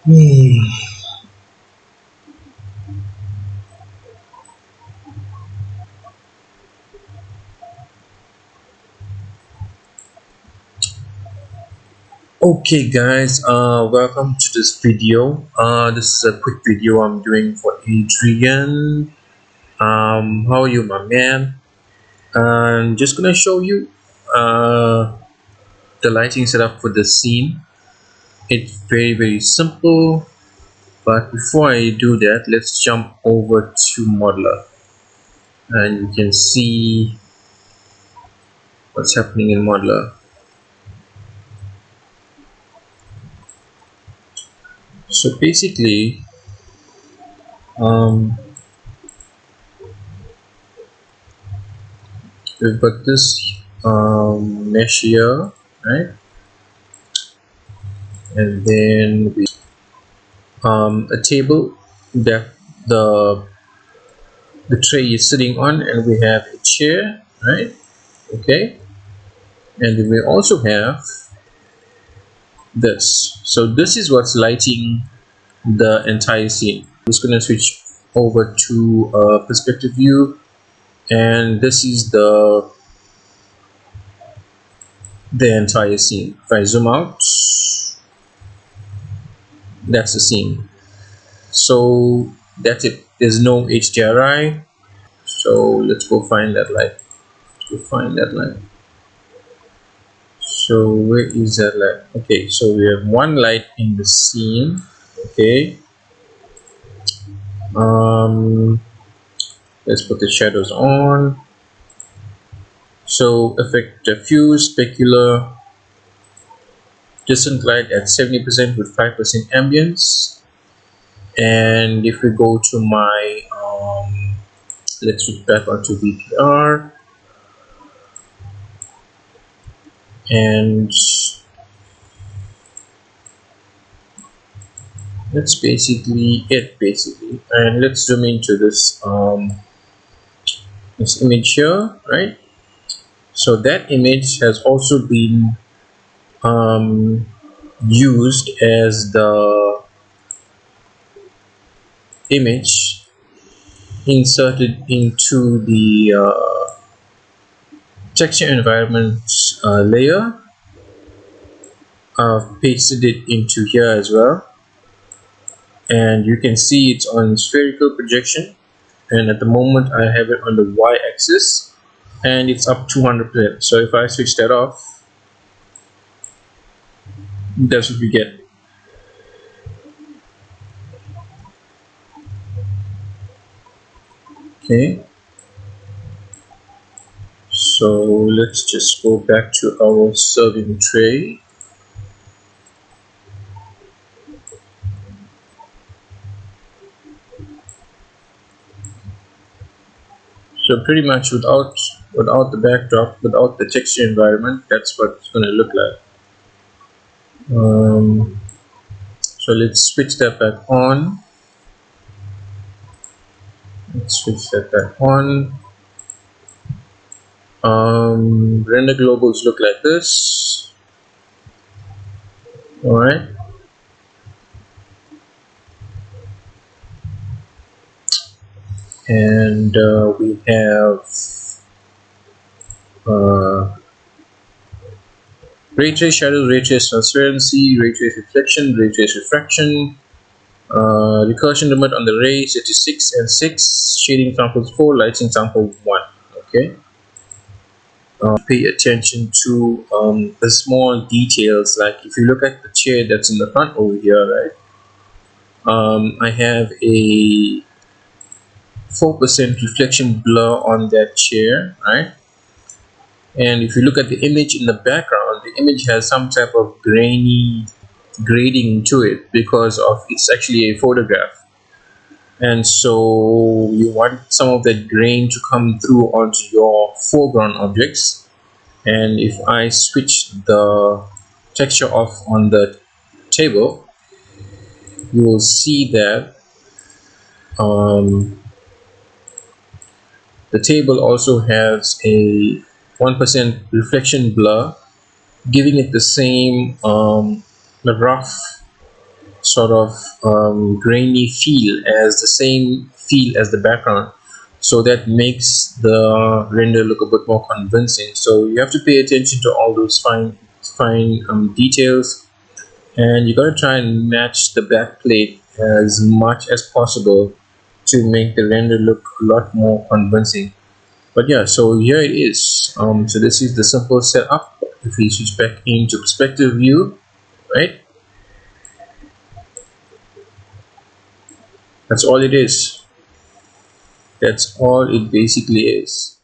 Hmm. Okay guys, welcome to this video. This is a quick video I'm doing for Adrian. How are you, my man? I'm just gonna show you the lighting setup for the scene. It's very simple, but before I do that, let's jump over to Modeler and you can see what's happening in Modeler. So basically, um, we've got this mesh here, right? And then we a table that the tray is sitting on, and we have a chair, right? Okay, and then we also have this. So this is what's lighting the entire scene. I'm just gonna switch over to perspective view, and this is the entire scene. If I zoom out, that's the scene. So that's it. There's no HDRI. So let's go find that light. So where is that light? Okay, so we have one light in the scene. Okay, um let's put the shadows on. So effect diffuse, specular, distant light at 70% with 5% ambience. And if we go to my let's switch back onto VPR, and that's basically it, and let's zoom into this image here, right? So that image has also been used as the image inserted into the texture environment layer. I've pasted it into here as well, and you can see it's on spherical projection, and at the moment I have it on the y-axis and it's up 200%. So if I switch that off, that's what we get. Okay, so let's just go back to our serving tray. So pretty much without the backdrop, without the texture environment, that's what it's going to look like. So let's switch that back on. Render globals look like this. All right. And we have ray trace shadows, ray trace transparency, ray trace reflection, ray trace refraction, recursion limit on the ray set to 6 and 6, shading samples 4, lighting sample 1. Okay. Pay attention to the small details, like if you look at the chair that's in the front over here, right? I have a 4% reflection blur on that chair, right? And if you look at the image in the background, the image has some type of grainy grading to it because of it's actually a photograph, and so you want some of that grain to come through onto your foreground objects. And if I switch the texture off on the table, you will see that the table also has a 1% reflection blur, giving it the same rough sort of grainy feel as the same feel as the background, so that makes the render look a bit more convincing. So you have to pay attention to all those fine details, and you got to try and match the back plate as much as possible to make the render look a lot more convincing. But yeah, so here it is. So this is the simple setup. If we switch back into perspective view, right, that's all it is. That's all it basically is.